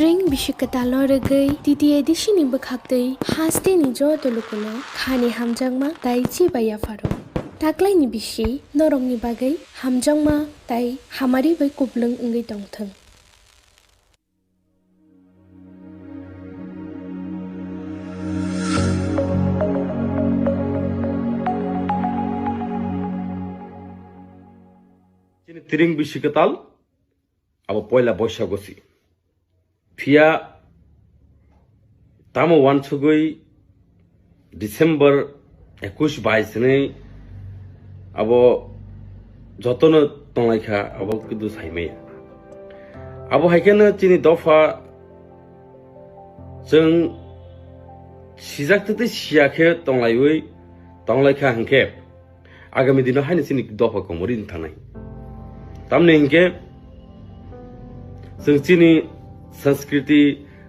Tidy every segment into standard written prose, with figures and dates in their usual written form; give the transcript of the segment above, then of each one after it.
Tring bishikatalo regai titi edisini bakhaktei haste ni jo tolukuno khani hamjangma tai chi baya faro. Taklai ni bishi norong ni bagai hamjangma tai hamari bai kublung ngai tongthang. Tiring bishikatal abo poila boisha gosi Fia tamo wansugoi December 21-22 ne abo jotono tonglaika abo kudu saimei abo haikena chini dofa जों sijaktete siake tonglaioi tonglaika hangke agami dino haini chini dofa komorin thanai tamne hingke जों chini संस्कृति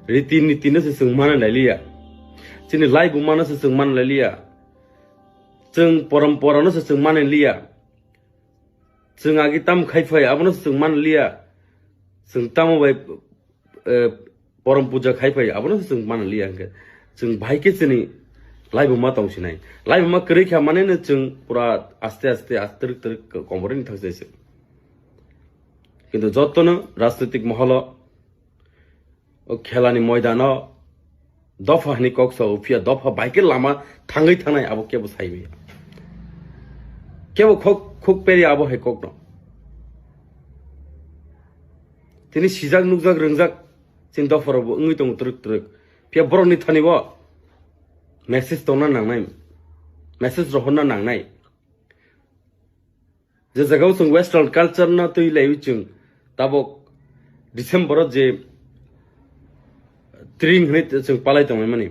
रीति नीति न जों मान लालिया जोंनि लाइफ मान जों मान लालिया जों परम्परा न जों मान लिया जों आगे तम खाइफाय आबो न जों मान लिया जों तम बाय परम पूजा खाइफाय आबो न जों मान लिया जों भाइके जोंनि लाइफ मा तंसिनाय लाइफ मा करेखा माने न जों पुरा आस्ते आस्ते आस्तर कमरनि थांसैसो किन्तु जतन राजनीतिक महल खेलानि मैदान दफा हानि कक्सा उफिया दफा बाइके लामा थाङै थानाय आबो केबो साइबे केबो खुक पेरि आबो हे कक न तिनि सिजाक नुजाक रंजाक चिन दफाराबो ओङै दङ ट्रक ट्रक फिया बरनि थानिबो मेसेज दंना नांनाय मेसेज रहना नांनाय जे जगाव जों वेस्टार्न कल्चर ना तैलाय जों दाबो डिसेम्बर जे Tring hne जों पालाय दंमोन माने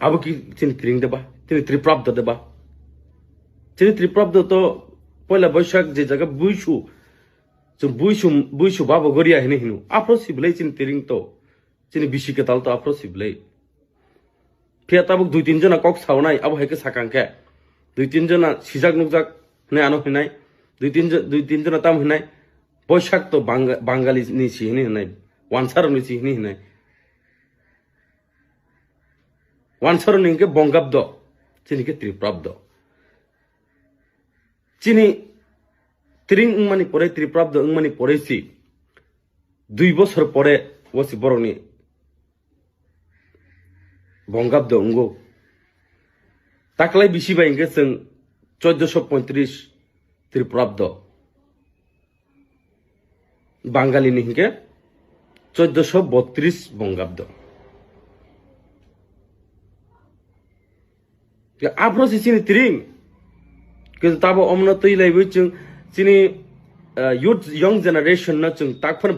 आबो कि चिन tring देबा तिनि त्रिप्राब्द देबा चिनि त्रिप्राब्द तो पहिला बैशाख जे जगह बुइसु जों बुइसु बाबो गरिया हने हिनु आफ्रो सिबलै चिन tring तो चिनि बिसिकेताल तो आफ्रो सिबलै फिया ताबो दुइ तीन जना कक सावनाय आबो हायके साकांके दुइ तीन जना सिजाक नुजाक ने आनो हिनाय दुइ तीन जना ताम हिनाय बैशाख तो बांगाली नि सिहनि हिनाय वानसार नि सिहनि हिनाय वानसार निके बंगाब्द चिनिके त्रिप्राब्द चिनि त्रिं मानि परे त्रिप्राब्द मानि परेसि 2 বছর পরে ওসি বরনি बंगाब्द अंगो ताकलाय बिसि बायंगे जों 1435 त्रिप्राब्द बांगाली निके 1432 बंगाब्द आफ्रो सिनि त्रिं किन्तु ताबो अमन तैलायबो जों चिनि youth young generation ना जों ताकफोर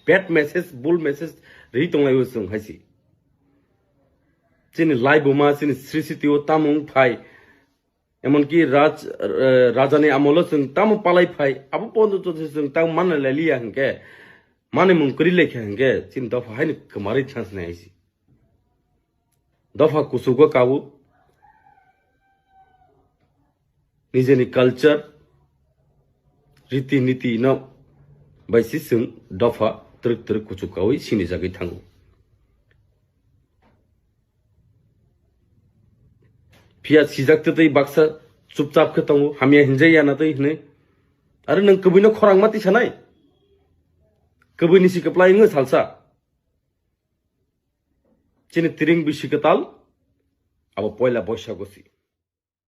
bad message bull message रि दंलायबो जों हायसि चिनि लाइफ मा चिनि सृष्टिओ तामुं फाय एमनकि राजानि आमल जों तामु पालाय फाय आबो पन्द तो जों ताम मान लालिया हंके माने मुंकरि लेखे हंके चिन दफा हायनि कमारि चान्स नै हायसि दफा कुसुगो काबु निजेनि कल्चर रीति नीति न बायसि जों दफा ट्रक ट्रक कुचुकावै सिनि जागै थाङो फिया सिजाकते तै बाक्सा चुपचाप के तंगो हामिया हिनजाया ना तै हने आरो नों कबैनो खरां माति सानाय कबैनि सिकप्लायङो सालसा चिनि तिरिं बिसिकताल अब पहिला बैशागोसी